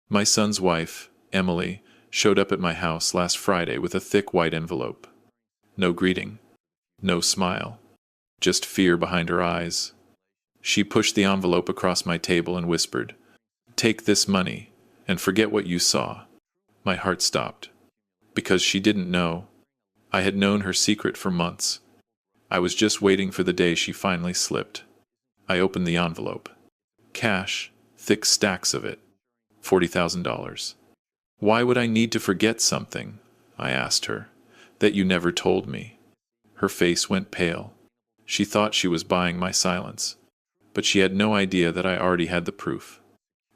My son's wife, Emily, showed up at my house last Friday with a thick white envelope. No greeting. No smile. Just fear behind her eyes. She pushed the envelope across my table and whispered, "Take this money, and forget what you saw." My heart stopped. Because she didn't know. I had known her secret for months. I was just waiting for the day she finally slipped. I opened the envelope. Cash, thick stacks of it. $40,000. "Why would I need to forget something?" I asked her. "That you never told me." Her face went pale. She thought she was buying my silence. But she had no idea that I already had the proof.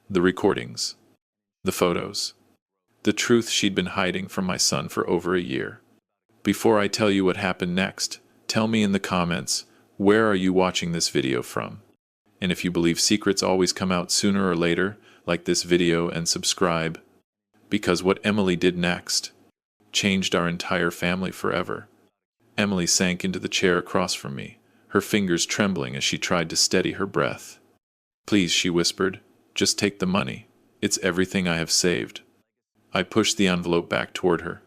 The recordings. The photos. The truth she'd been hiding from my son for over a year. Before I tell you what happened next, tell me in the comments, where are you watching this video from? And if you believe secrets always come out sooner or later, like this video and subscribe. Because what Emily did next changed our entire family forever. Emily sank into the chair across from me, her fingers trembling as she tried to steady her breath. "Please," she whispered, "just take the money. It's everything I have saved." I pushed the envelope back toward her.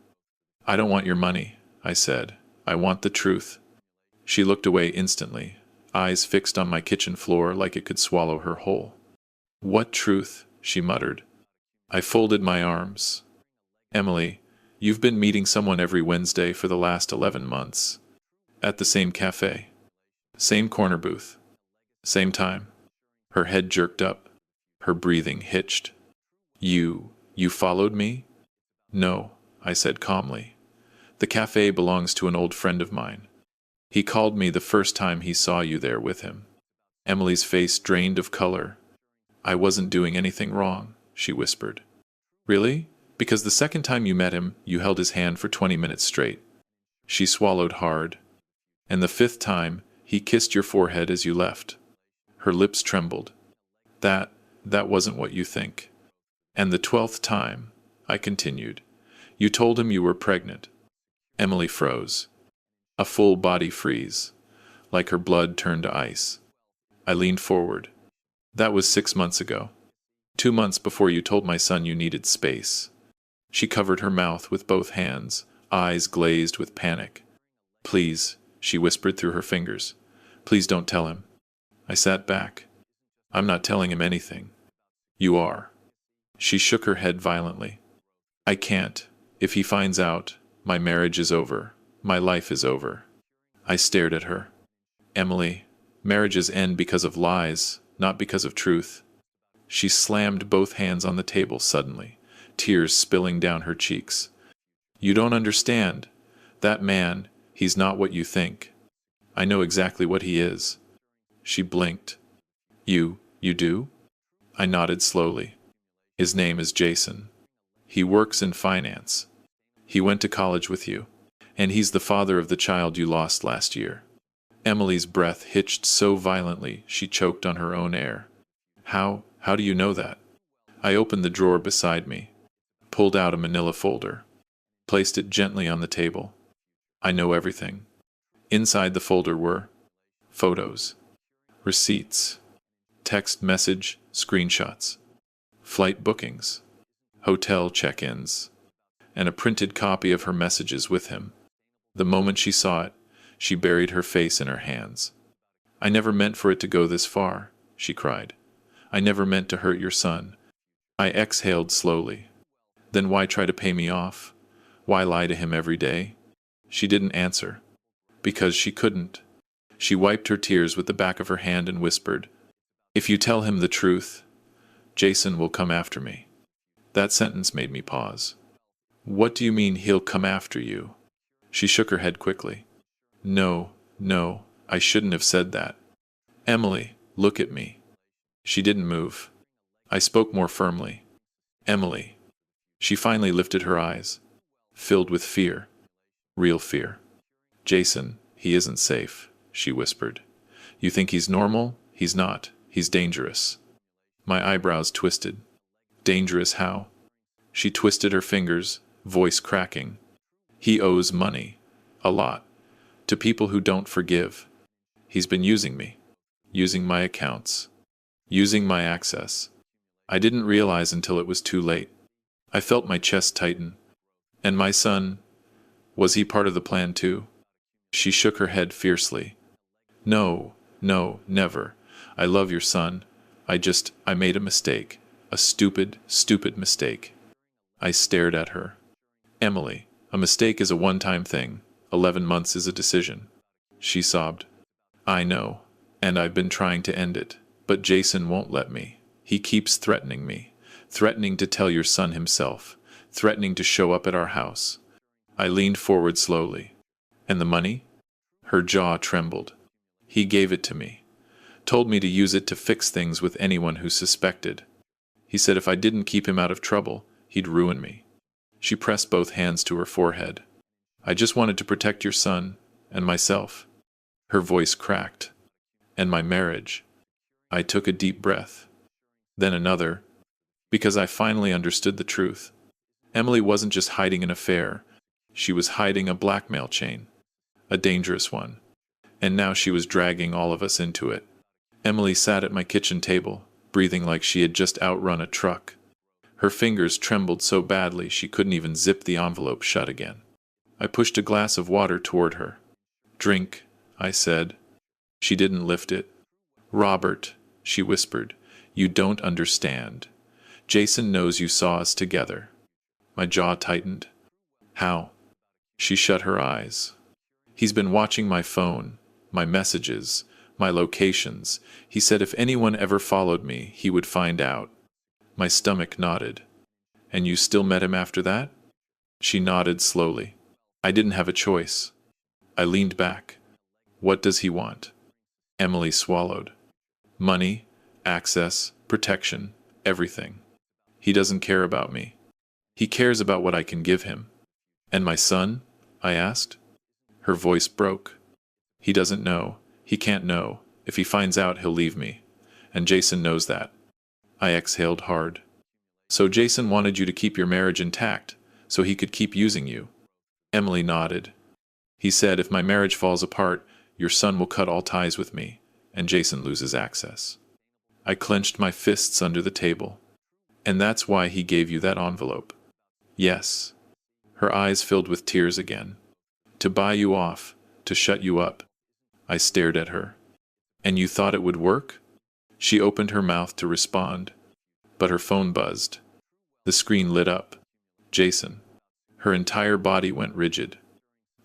"I don't want your money," I said. "I want the truth." She looked away instantly, eyes fixed on my kitchen floor like it could swallow her whole. "What truth?" she muttered. I folded my arms. "Emily, you've been meeting someone every Wednesday for the last 11 months. At the same cafe. Same corner booth. Same time." Her head jerked up. Her breathing hitched. You followed me?" "No," I said calmly. "The cafe belongs to an old friend of mine. He called me the first time he saw you there with him." Emily's face drained of color. "I wasn't doing anything wrong," she whispered. "Really? Because the second time you met him, you held his hand for 20 minutes straight." She swallowed hard. "And the fifth time, he kissed your forehead as you left." Her lips trembled. That wasn't what you think." "And the 12th time," I continued, "you told him you were pregnant." Emily froze. A full body freeze, like her blood turned to ice. I leaned forward. "That was 6 months ago. 2 months before you told my son you needed space." She covered her mouth with both hands, eyes glazed with panic. "Please," she whispered through her fingers. "Please don't tell him." I sat back. "I'm not telling him anything." "You are." She shook her head violently. "I can't. If he finds out, my marriage is over. My life is over." I stared at her. "Emily, marriages end because of lies, not because of truth." She slammed both hands on the table suddenly, tears spilling down her cheeks. "You don't understand. That man, he's not what you think. I know exactly what he is." She blinked. You do?" I nodded slowly. "His name is Jason. He works in finance. He went to college with you. And he's the father of the child you lost last year." Emily's breath hitched so violently she choked on her own air. How do you know that?" I opened the drawer beside me, pulled out a manila folder, placed it gently on the table. "I know everything." Inside the folder were photos, receipts, text message, screenshots, flight bookings, hotel check-ins, and a printed copy of her messages with him. The moment she saw it, she buried her face in her hands. "I never meant for it to go this far," she cried. "I never meant to hurt your son." I exhaled slowly. "Then why try to pay me off? Why lie to him every day?" She didn't answer. Because she couldn't. She wiped her tears with the back of her hand and whispered, "If you tell him the truth, Jason will come after me." That sentence made me pause. "What do you mean he'll come after you?" She shook her head quickly. No, I shouldn't have said that." "Emily, look at me." She didn't move. I spoke more firmly. "Emily." She finally lifted her eyes, filled with fear. Real fear. "Jason, he isn't safe," she whispered. "You think he's normal? He's not. He's dangerous." My eyebrows twisted. "Dangerous how?" She twisted her fingers, voice cracking. "He owes money. A lot. To people who don't forgive. He's been using me. Using my accounts. Using my access." I didn't realize until it was too late. I felt my chest tighten. And my son, was he part of the plan too? She shook her head fiercely. No, no, never. I love your son. I made a mistake. A stupid, stupid mistake. I stared at her. Emily, a mistake is a one-time thing. 11 months is a decision. She sobbed. I know, and I've been trying to end it, but Jason won't let me. He keeps threatening me, threatening to tell your son himself, threatening to show up at our house. I leaned forward slowly. And the money? Her jaw trembled. He gave it to me, told me to use it to fix things with anyone who suspected. He said if I didn't keep him out of trouble, he'd ruin me. She pressed both hands to her forehead. I just wanted to protect your son, and myself. Her voice cracked. And my marriage. I took a deep breath. Then another, because I finally understood the truth. Emily wasn't just hiding an affair, she was hiding a blackmail chain. A dangerous one. And now she was dragging all of us into it. Emily sat at my kitchen table, breathing like she had just outrun a truck. Her fingers trembled so badly she couldn't even zip the envelope shut again. I pushed a glass of water toward her. Drink, I said. She didn't lift it. Robert, she whispered, you don't understand. Jason knows you saw us together. My jaw tightened. How? She shut her eyes. He's been watching my phone, my messages, my locations. He said if anyone ever followed me, he would find out. My stomach nodded. And you still met him after that? She nodded slowly. I didn't have a choice. I leaned back. What does he want? Emily swallowed. Money, access, protection, everything. He doesn't care about me. He cares about what I can give him. And my son? I asked. Her voice broke. He doesn't know. He can't know. If he finds out, he'll leave me. And Jason knows that. I exhaled hard. So Jason wanted you to keep your marriage intact, so he could keep using you. Emily nodded. He said if my marriage falls apart, your son will cut all ties with me, and Jason loses access. I clenched my fists under the table. And that's why he gave you that envelope. Yes. Her eyes filled with tears again. To buy you off, to shut you up. I stared at her. And you thought it would work? She opened her mouth to respond, but her phone buzzed. The screen lit up. Jason. Her entire body went rigid.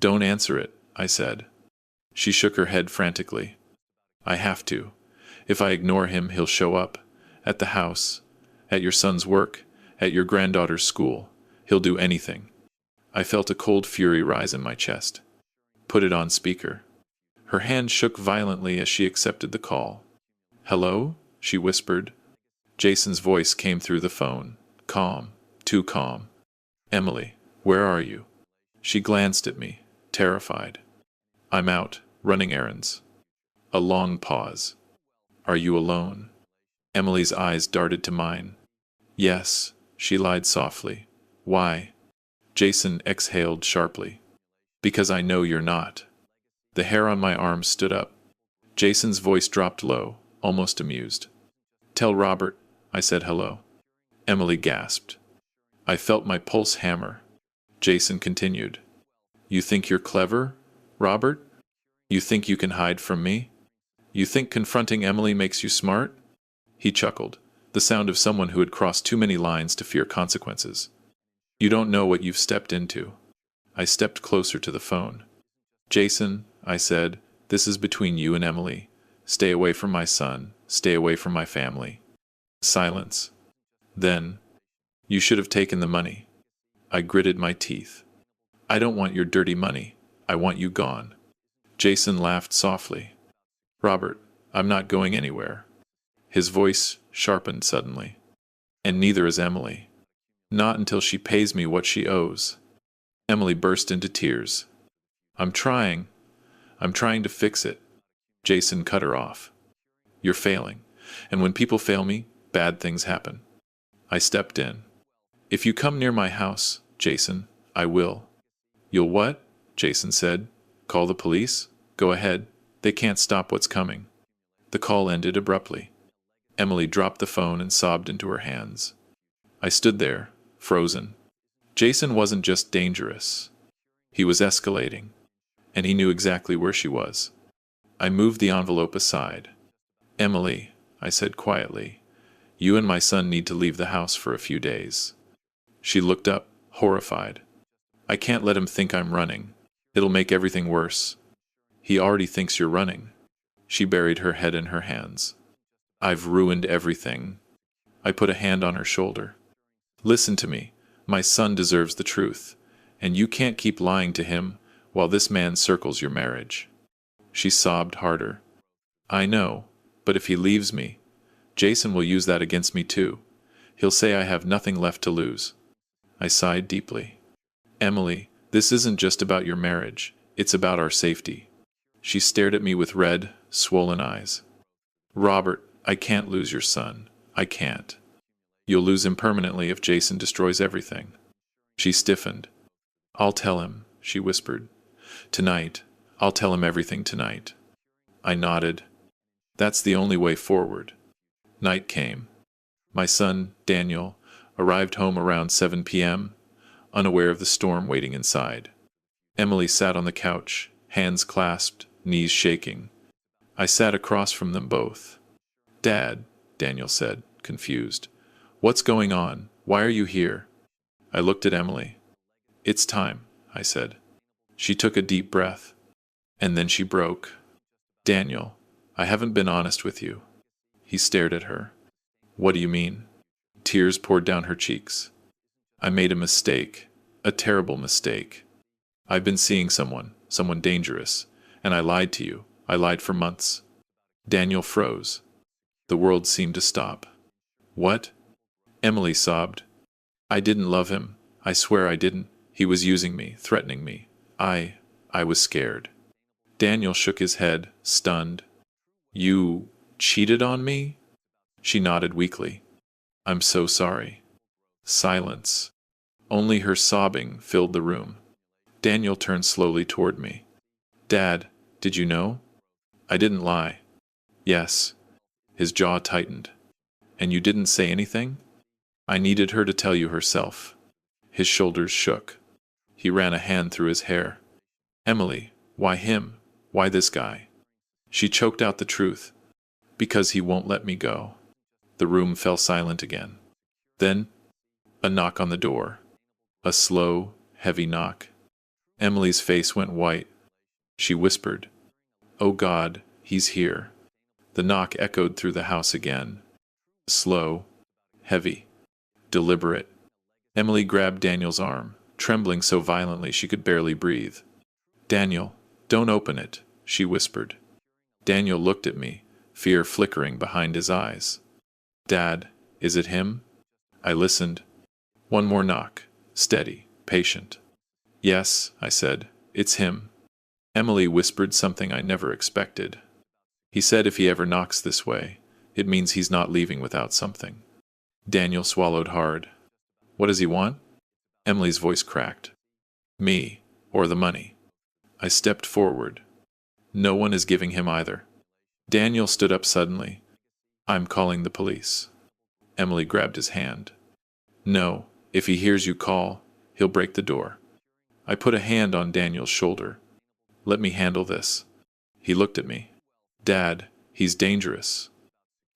Don't answer it, I said. She shook her head frantically. I have to. If I ignore him, he'll show up. At the house. At your son's work. At your granddaughter's school. He'll do anything. I felt a cold fury rise in my chest. Put it on speaker. Her hand shook violently as she accepted the call. Hello? She whispered. Jason's voice came through the phone. Calm. Too calm. Emily, where are you? She glanced at me, terrified. I'm out, running errands. A long pause. Are you alone? Emily's eyes darted to mine. Yes, she lied softly. Why? Jason exhaled sharply. Because I know you're not. The hair on my arm stood up. Jason's voice dropped low, almost amused. Tell Robert, I said hello. Emily gasped. I felt my pulse hammer. Jason continued. You think you're clever, Robert? You think you can hide from me? You think confronting Emily makes you smart? He chuckled, the sound of someone who had crossed too many lines to fear consequences. You don't know what you've stepped into. I stepped closer to the phone. Jason, I said, this is between you and Emily. Stay away from my son. Stay away from my family. Silence. Then, you should have taken the money. I gritted my teeth. I don't want your dirty money. I want you gone. Jason laughed softly. Robert, I'm not going anywhere. His voice sharpened suddenly. And neither is Emily. Not until she pays me what she owes. Emily burst into tears. I'm trying to fix it. Jason cut her off. You're failing. And when people fail me, bad things happen. I stepped in. If you come near my house, Jason, I will. You'll what? Jason said. Call the police? Go ahead. They can't stop what's coming. The call ended abruptly. Emily dropped the phone and sobbed into her hands. I stood there, frozen. Jason wasn't just dangerous. He was escalating, and he knew exactly where she was. I moved the envelope aside. Emily, I said quietly, you and my son need to leave the house for a few days. She looked up, horrified. I can't let him think I'm running. It'll make everything worse. He already thinks you're running. She buried her head in her hands. I've ruined everything. I put a hand on her shoulder. Listen to me. My son deserves the truth, and you can't keep lying to him while this man circles your marriage. She sobbed harder. I know, but if he leaves me, Jason will use that against me too. He'll say I have nothing left to lose. I sighed deeply. Emily, this isn't just about your marriage. It's about our safety. She stared at me with red, swollen eyes. Robert, I can't lose your son. I can't. You'll lose him permanently if Jason destroys everything. She stiffened. I'll tell him, she whispered. Tonight. I'll tell him everything tonight. I nodded. That's the only way forward. Night came. My son, Daniel, arrived home around 7 p.m., unaware of the storm waiting inside. Emily sat on the couch, hands clasped, knees shaking. I sat across from them both. Dad, Daniel said, confused. What's going on? Why are you here? I looked at Emily. It's time, I said. She took a deep breath. And then she broke. Daniel, I haven't been honest with you. He stared at her. What do you mean? Tears poured down her cheeks. I made a mistake, a terrible mistake. I've been seeing someone dangerous, and I lied to you. I lied for months. Daniel froze. The world seemed to stop. What? Emily sobbed. I didn't love him. I swear I didn't. He was using me, threatening me. I was scared. Daniel shook his head, stunned. You cheated on me? She nodded weakly. I'm so sorry. Silence. Only her sobbing filled the room. Daniel turned slowly toward me. Dad, did you know? I didn't lie. Yes. His jaw tightened. And you didn't say anything? I needed her to tell you herself. His shoulders shook. He ran a hand through his hair. Emily, why him? Why this guy? She choked out the truth. Because he won't let me go. The room fell silent again. Then, a knock on the door. A slow, heavy knock. Emily's face went white. She whispered, Oh God, he's here. The knock echoed through the house again. Slow, heavy, deliberate. Emily grabbed Daniel's arm, trembling so violently she could barely breathe. Daniel, don't open it, she whispered. Daniel looked at me, fear flickering behind his eyes. Dad, is it him? I listened. One more knock, steady, patient. Yes, I said, it's him. Emily whispered something I never expected. He said if he ever knocks this way, it means he's not leaving without something. Daniel swallowed hard. What does he want? Emily's voice cracked. Me, or the money. I stepped forward. No one is giving him either. Daniel stood up suddenly. I'm calling the police. Emily grabbed his hand. No, if he hears you call, he'll break the door. I put a hand on Daniel's shoulder. Let me handle this. He looked at me. Dad, he's dangerous.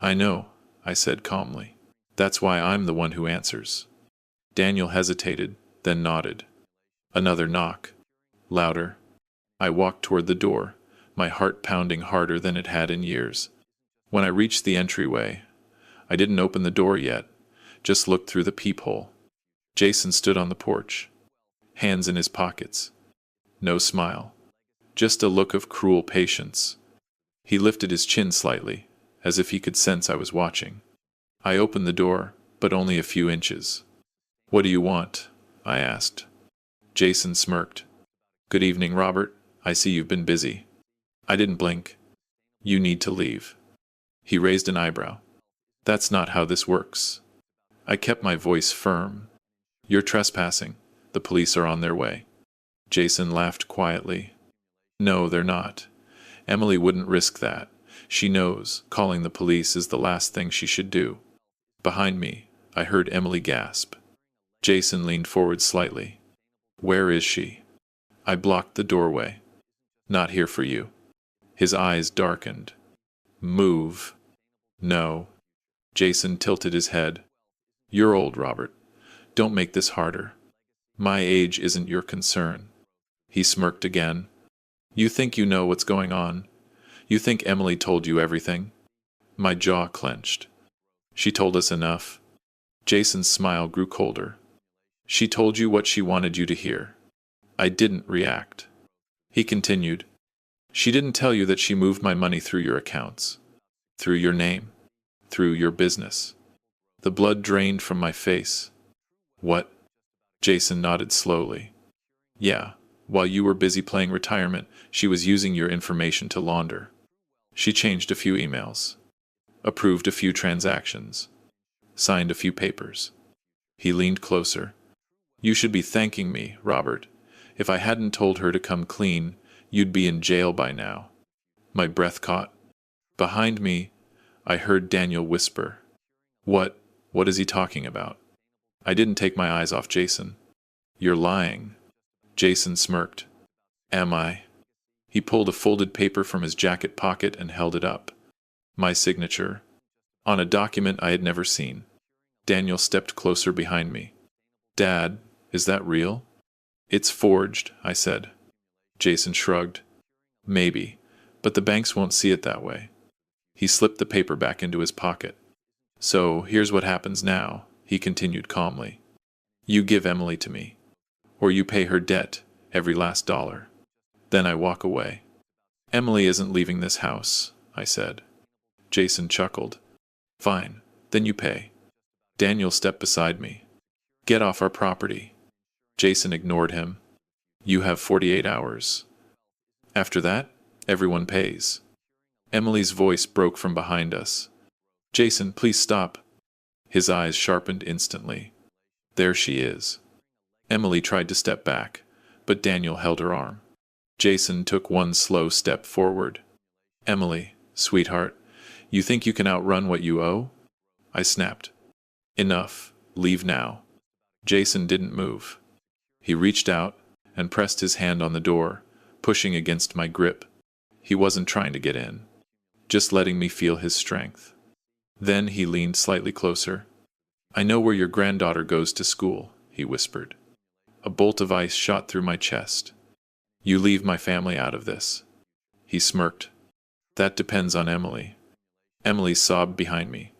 I know, I said calmly. That's why I'm the one who answers. Daniel hesitated, then nodded. Another knock. Louder. I walked toward the door, my heart pounding harder than it had in years. When I reached the entryway, I didn't open the door yet, just looked through the peephole. Jason stood on the porch, hands in his pockets. No smile. Just a look of cruel patience. He lifted his chin slightly, as if he could sense I was watching. I opened the door, but only a few inches. What do you want? I asked. Jason smirked. Good evening, Robert. I see you've been busy. I didn't blink. You need to leave. He raised an eyebrow. That's not how this works. I kept my voice firm. You're trespassing. The police are on their way. Jason laughed quietly. No, they're not. Emily wouldn't risk that. She knows calling the police is the last thing she should do. Behind me, I heard Emily gasp. Jason leaned forward slightly. Where is she? I blocked the doorway. Not here for you. His eyes darkened. Move. No. Jason tilted his head. You're old, Robert. Don't make this harder. My age isn't your concern. He smirked again. You think you know what's going on? You think Emily told you everything? My jaw clenched. She told us enough. Jason's smile grew colder. She told you what she wanted you to hear. I didn't react. He continued. She didn't tell you that she moved my money through your accounts, through your name, through your business. The blood drained from my face. What? Jason nodded slowly. Yeah, while you were busy playing retirement, she was using your information to launder. She changed a few emails, approved a few transactions, signed a few papers. He leaned closer. You should be thanking me, Robert. If I hadn't told her to come clean, you'd be in jail by now. My breath caught. Behind me, I heard Daniel whisper. What is he talking about? I didn't take my eyes off Jason. You're lying. Jason smirked. Am I? He pulled a folded paper from his jacket pocket and held it up. My signature. On a document I had never seen. Daniel stepped closer behind me. Dad, is that real? It's forged, I said. Jason shrugged. Maybe, but the banks won't see it that way. He slipped the paper back into his pocket. So, here's what happens now, he continued calmly. You give Emily to me, or you pay her debt, every last dollar. Then I walk away. Emily isn't leaving this house, I said. Jason chuckled. Fine, then you pay. Daniel stepped beside me. Get off our property. Jason ignored him. You have 48 hours. After that, everyone pays. Emily's voice broke from behind us. Jason, please stop. His eyes sharpened instantly. There she is. Emily tried to step back, but Daniel held her arm. Jason took one slow step forward. Emily, sweetheart, you think you can outrun what you owe? I snapped. Enough. Leave now. Jason didn't move. He reached out and pressed his hand on the door, pushing against my grip. He wasn't trying to get in, just letting me feel his strength. Then he leaned slightly closer. I know where your granddaughter goes to school, he whispered. A bolt of ice shot through my chest. You leave my family out of this. He smirked. That depends on Emily. Emily sobbed behind me.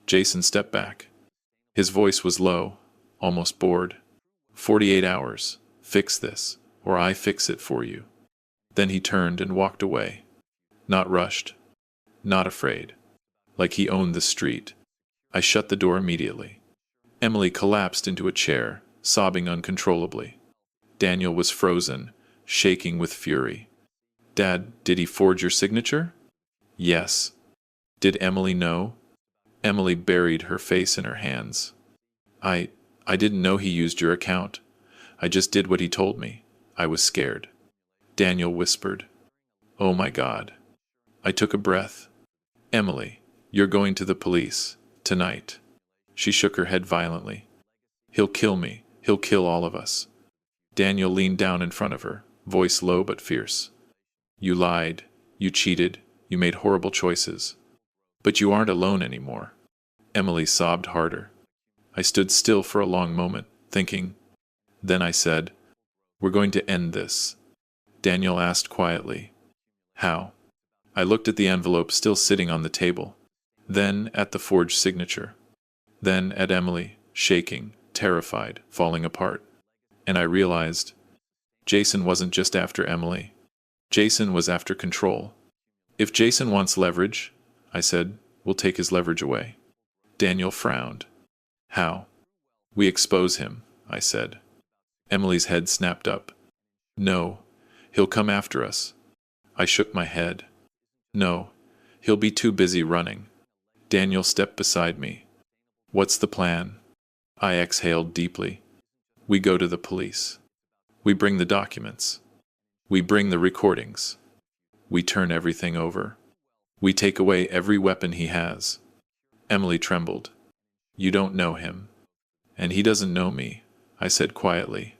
Jason stepped back. His voice was low, almost bored. 48 hours. Fix this, or I fix it for you. Then he turned and walked away. Not rushed. Not afraid. Like he owned the street. I shut the door immediately. Emily collapsed into a chair, sobbing uncontrollably. Daniel was frozen, shaking with fury. Dad, did he forge your signature? Yes. Did Emily know? Emily buried her face in her hands. I didn't know he used your account. I just did what he told me. I was scared. Daniel whispered. Oh my God. I took a breath. Emily, you're going to the police. Tonight. She shook her head violently. He'll kill me. He'll kill all of us. Daniel leaned down in front of her, voice low but fierce. You lied. You cheated. You made horrible choices. But you aren't alone anymore. Emily sobbed harder. I stood still for a long moment, thinking. Then I said, We're going to end this. Daniel asked quietly. How? I looked at the envelope still sitting on the table, then at the forged signature, then at Emily, shaking, terrified, falling apart. And I realized, Jason wasn't just after Emily. Jason was after control. If Jason wants leverage, I said, we'll take his leverage away. Daniel frowned. How? We expose him, I said. Emily's head snapped up. No, he'll come after us. I shook my head. No, he'll be too busy running. Daniel stepped beside me. What's the plan? I exhaled deeply. We go to the police. We bring the documents. We bring the recordings. We turn everything over. We take away every weapon he has. Emily trembled. You don't know him. And he doesn't know me, I said quietly.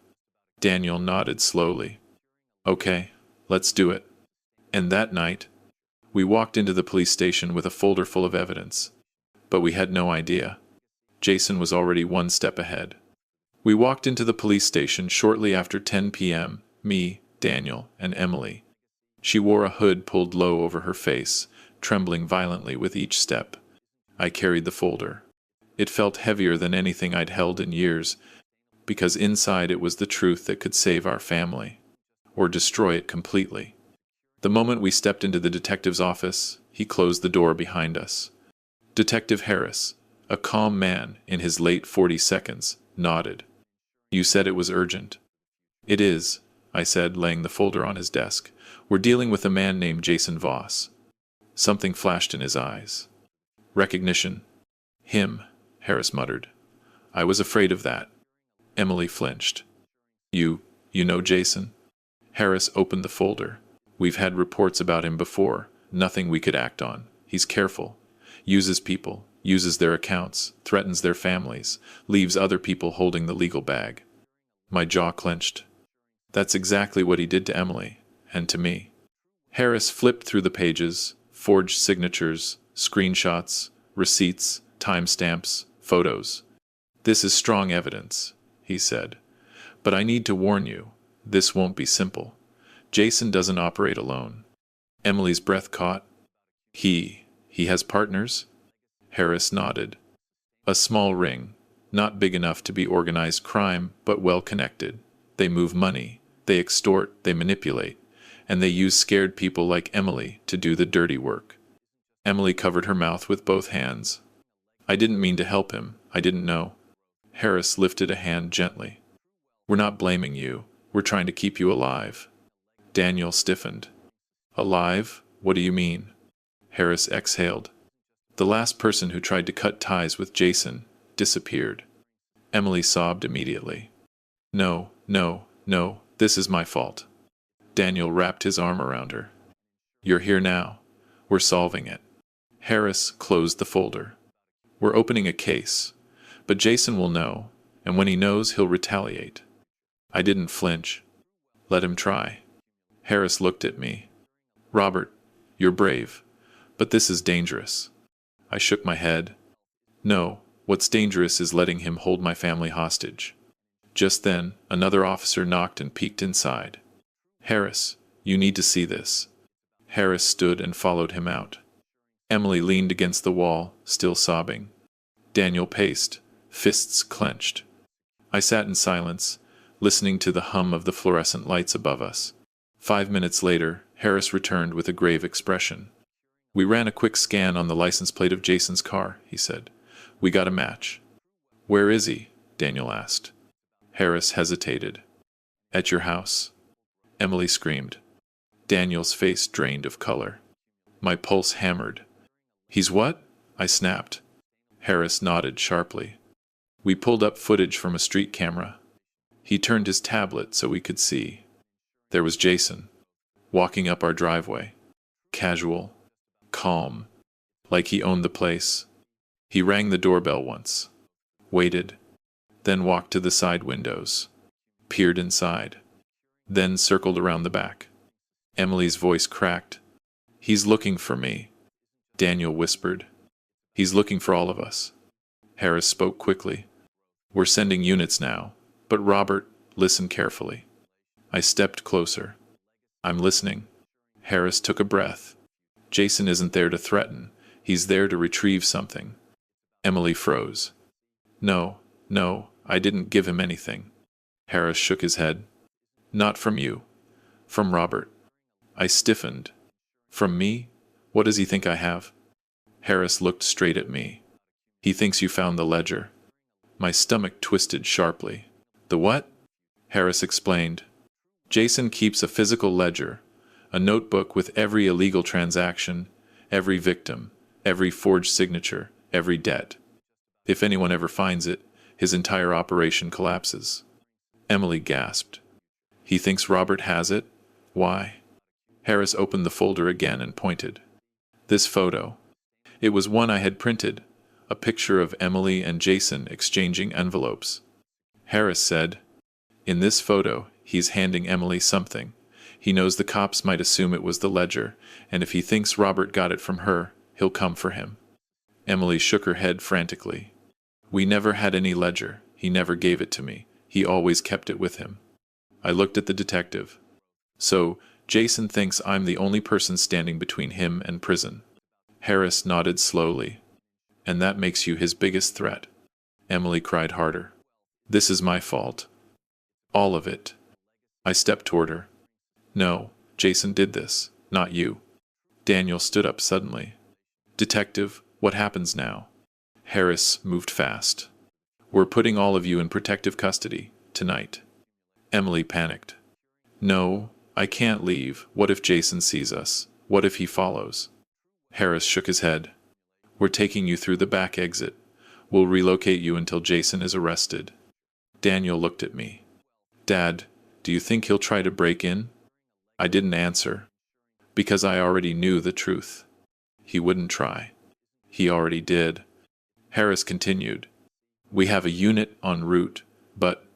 Daniel nodded slowly. Okay, let's do it. And that night, we walked into the police station with a folder full of evidence. But we had no idea. Jason was already one step ahead. We walked into the police station shortly after 10 p.m., me, Daniel, and Emily. She wore a hood pulled low over her face, trembling violently with each step. I carried the folder. It felt heavier than anything I'd held in years, because inside it was the truth that could save our family, or destroy it completely. The moment we stepped into the detective's office, he closed the door behind us. Detective Harris, a calm man in his late 40s, nodded. You said it was urgent. It is, I said, laying the folder on his desk. We're dealing with a man named Jason Voss. Something flashed in his eyes. Recognition. Him, Harris muttered. I was afraid of that. Emily flinched. You know Jason? Harris opened the folder. We've had reports about him before, nothing we could act on. He's careful. Uses people, uses their accounts, threatens their families, leaves other people holding the legal bag. My jaw clenched. That's exactly what he did to Emily, and to me. Harris flipped through the pages, forged signatures, screenshots, receipts, timestamps, photos. This is strong evidence, he said. But I need to warn you, this won't be simple. Jason doesn't operate alone. Emily's breath caught. He has partners? Harris nodded. A small ring, not big enough to be organized crime, but well connected. They move money, they extort, they manipulate, and they use scared people like Emily to do the dirty work. Emily covered her mouth with both hands. I didn't mean to help him, I didn't know. Harris lifted a hand gently. We're not blaming you, we're trying to keep you alive. Daniel stiffened. Alive? What do you mean? Harris exhaled. The last person who tried to cut ties with Jason disappeared. Emily sobbed immediately. No, this is my fault. Daniel wrapped his arm around her. You're here now. We're solving it. Harris closed the folder. We're opening a case, but Jason will know, and when he knows, he'll retaliate. I didn't flinch. Let him try. Harris looked at me. Robert, you're brave, but this is dangerous. I shook my head. No, what's dangerous is letting him hold my family hostage. Just then, another officer knocked and peeked inside. Harris, you need to see this. Harris stood and followed him out. Emily leaned against the wall, still sobbing. Daniel paced, fists clenched. I sat in silence, listening to the hum of the fluorescent lights above us. 5 minutes later, Harris returned with a grave expression. We ran a quick scan on the license plate of Jason's car, he said. We got a match. Where is he? Daniel asked. Harris hesitated. At your house. Emily screamed. Daniel's face drained of color. My pulse hammered. He's what? I snapped. Harris nodded sharply. We pulled up footage from a street camera. He turned his tablet so we could see. There was Jason, walking up our driveway. Casual, calm, like he owned the place. He rang the doorbell once, waited, then walked to the side windows, peered inside, then circled around the back. Emily's voice cracked. He's looking for me, Daniel whispered. He's looking for all of us. Harris spoke quickly. We're sending units now, but Robert, listen carefully. I stepped closer. I'm listening. Harris took a breath. Jason isn't there to threaten. He's there to retrieve something. Emily froze. No, I didn't give him anything. Harris shook his head. Not from you. From Robert. I stiffened. From me? What does he think I have? Harris looked straight at me. He thinks you found the ledger. My stomach twisted sharply. The what? Harris explained. Jason keeps a physical ledger, a notebook with every illegal transaction, every victim, every forged signature, every debt. If anyone ever finds it, his entire operation collapses. Emily gasped. He thinks Robert has it? Why? Harris opened the folder again and pointed. This photo. It was one I had printed, a picture of Emily and Jason exchanging envelopes. Harris said, "In this photo, he's handing Emily something. He knows the cops might assume it was the ledger, and if he thinks Robert got it from her, he'll come for him." Emily shook her head frantically. "We never had any ledger. He never gave it to me. He always kept it with him." I looked at the detective. "So, Jason thinks I'm the only person standing between him and prison." Harris nodded slowly. "And that makes you his biggest threat." Emily cried harder. "This is my fault. All of it." I stepped toward her. "No, Jason did this, not you." Daniel stood up suddenly. "Detective, what happens now?" Harris moved fast. "We're putting all of you in protective custody, tonight." Emily panicked. "No, I can't leave. What if Jason sees us? What if he follows?" Harris shook his head. "We're taking you through the back exit. We'll relocate you until Jason is arrested." Daniel looked at me. "Dad, do you think he'll try to break in?" I didn't answer, because I already knew the truth. He wouldn't try. He already did. Harris continued, "We have a unit en route, but—"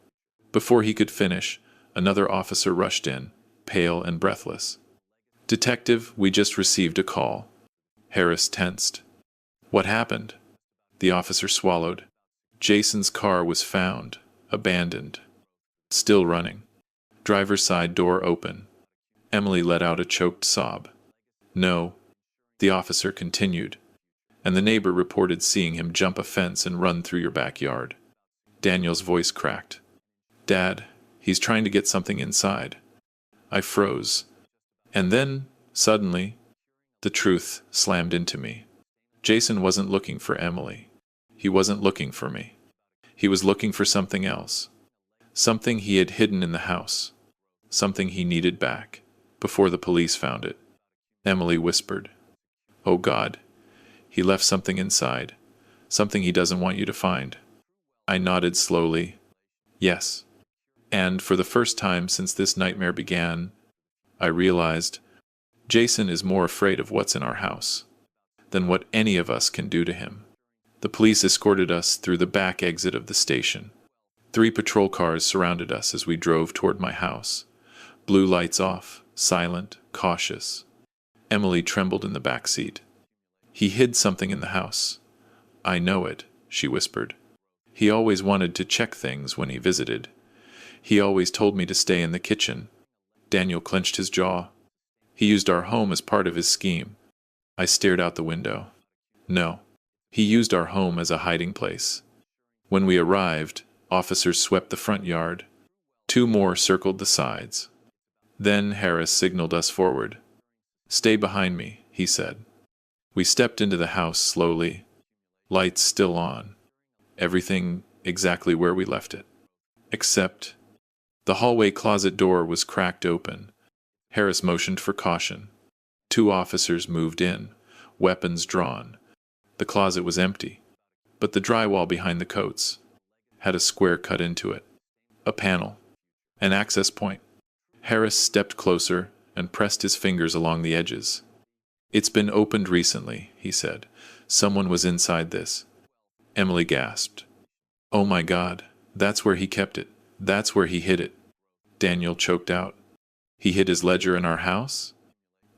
Before he could finish, another officer rushed in, pale and breathless. "Detective, we just received a call." Harris tensed. "What happened?" The officer swallowed. "Jason's car was found, abandoned. Still running. Driver's side door open." Emily let out a choked sob. "No," the officer continued, "and the neighbor reported seeing him jump a fence and run through your backyard." Daniel's voice cracked. "Dad, he's trying to get something inside." I froze. And then, suddenly, the truth slammed into me. Jason wasn't looking for Emily. He wasn't looking for me. He was looking for something else. Something he had hidden in the house. Something he needed back, before the police found it. Emily whispered, "Oh God, he left something inside. Something he doesn't want you to find." I nodded slowly. "Yes." And for the first time since this nightmare began, I realized Jason is more afraid of what's in our house than what any of us can do to him. The police escorted us through the back exit of the station. 3 patrol cars surrounded us as we drove toward my house. Blue lights off, silent, cautious. Emily trembled in the back seat. "He hid something in the house." "I know it," she whispered. "He always wanted to check things when he visited. He always told me to stay in the kitchen." Daniel clenched his jaw. "He used our home as part of his scheme." I stared out the window. "No. He used our home as a hiding place." When we arrived, officers swept the front yard. 2 more circled the sides. Then Harris signaled us forward. "Stay behind me," he said. We stepped into the house slowly. Lights still on. Everything exactly where we left it. Except the hallway closet door was cracked open. Harris motioned for caution. 2 officers moved in, weapons drawn. The closet was empty, but the drywall behind the coats had a square cut into it. A panel. An access point. Harris stepped closer and pressed his fingers along the edges. "It's been opened recently," he said. "Someone was inside this." Emily gasped. "Oh my God, that's where he kept it. That's where he hid it." Daniel choked out. "He hid his ledger in our house?"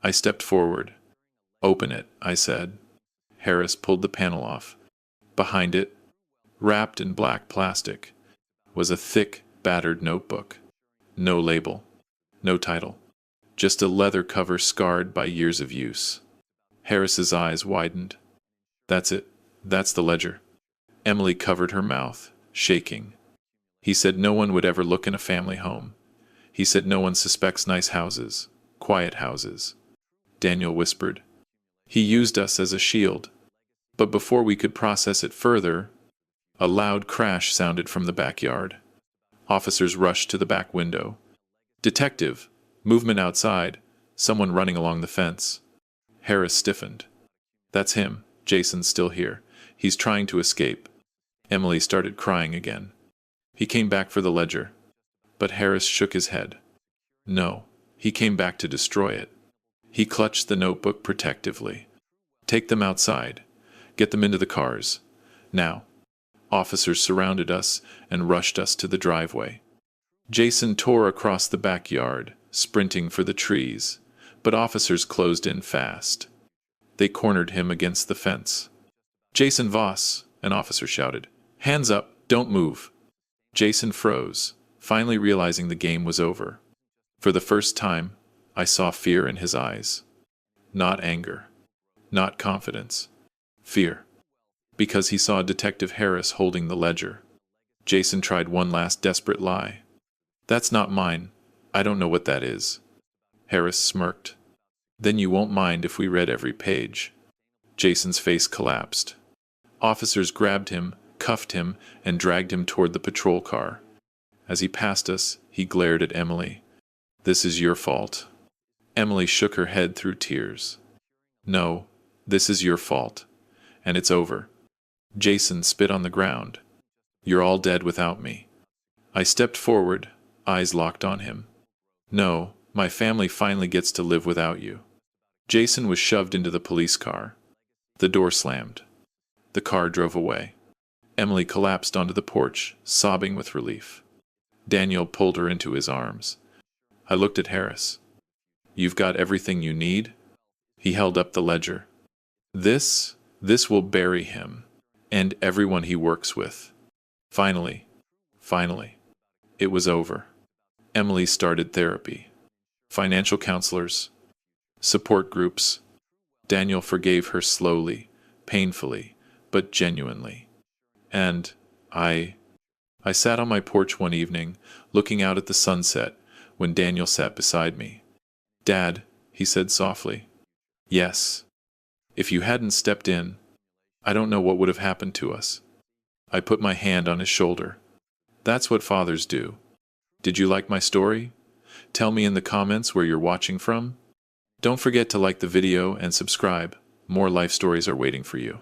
I stepped forward. "Open it," I said. Harris pulled the panel off. Behind it, wrapped in black plastic, was a thick, battered notebook. No label. No title. Just a leather cover scarred by years of use. Harris's eyes widened. "That's it. That's the ledger." Emily covered her mouth, shaking. "He said no one would ever look in a family home. He said no one suspects nice houses, quiet houses." Daniel whispered. "He used us as a shield." But before we could process it further, a loud crash sounded from the backyard. Officers rushed to the back window. "Detective! Movement outside! Someone running along the fence." Harris stiffened. "That's him. Jason's still here. He's trying to escape." Emily started crying again. "He came back for the ledger." But Harris shook his head. "No, he came back to destroy it." He clutched the notebook protectively. Take them outside. Get them into the cars. Now. Officers surrounded us and rushed us to the driveway. Jason tore across the backyard, sprinting for the trees, but officers closed in fast. They cornered him against the fence. "Jason Voss," an officer shouted. "Hands up, don't move." Jason froze, finally realizing the game was over. For the first time, I saw fear in his eyes. Not anger. Not confidence. Fear. Because he saw Detective Harris holding the ledger. Jason tried one last desperate lie. "That's not mine. I don't know what that is." Harris smirked. "Then you won't mind if we read every page." Jason's face collapsed. Officers grabbed him, cuffed him, and dragged him toward the patrol car. As he passed us, he glared at Emily. "This is your fault." Emily shook her head through tears. "No, this is your fault. And it's over." Jason spit on the ground. "You're all dead without me." I stepped forward, eyes locked on him. "No, my family finally gets to live without you." Jason was shoved into the police car. The door slammed. The car drove away. Emily collapsed onto the porch, sobbing with relief. Daniel pulled her into his arms. I looked at Harris. "You've got everything you need?" He held up the ledger. This will bury him, and everyone he works with." Finally, it was over. Emily started therapy. Financial counselors. Support groups. Daniel forgave her slowly, painfully, but genuinely. And I sat on my porch one evening, looking out at the sunset, when Daniel sat beside me. "Dad," he said softly. "Yes. If you hadn't stepped in, I don't know what would have happened to us." I put my hand on his shoulder. "That's what fathers do." Did you like my story? Tell me in the comments where you're watching from. Don't forget to like the video and subscribe. More life stories are waiting for you.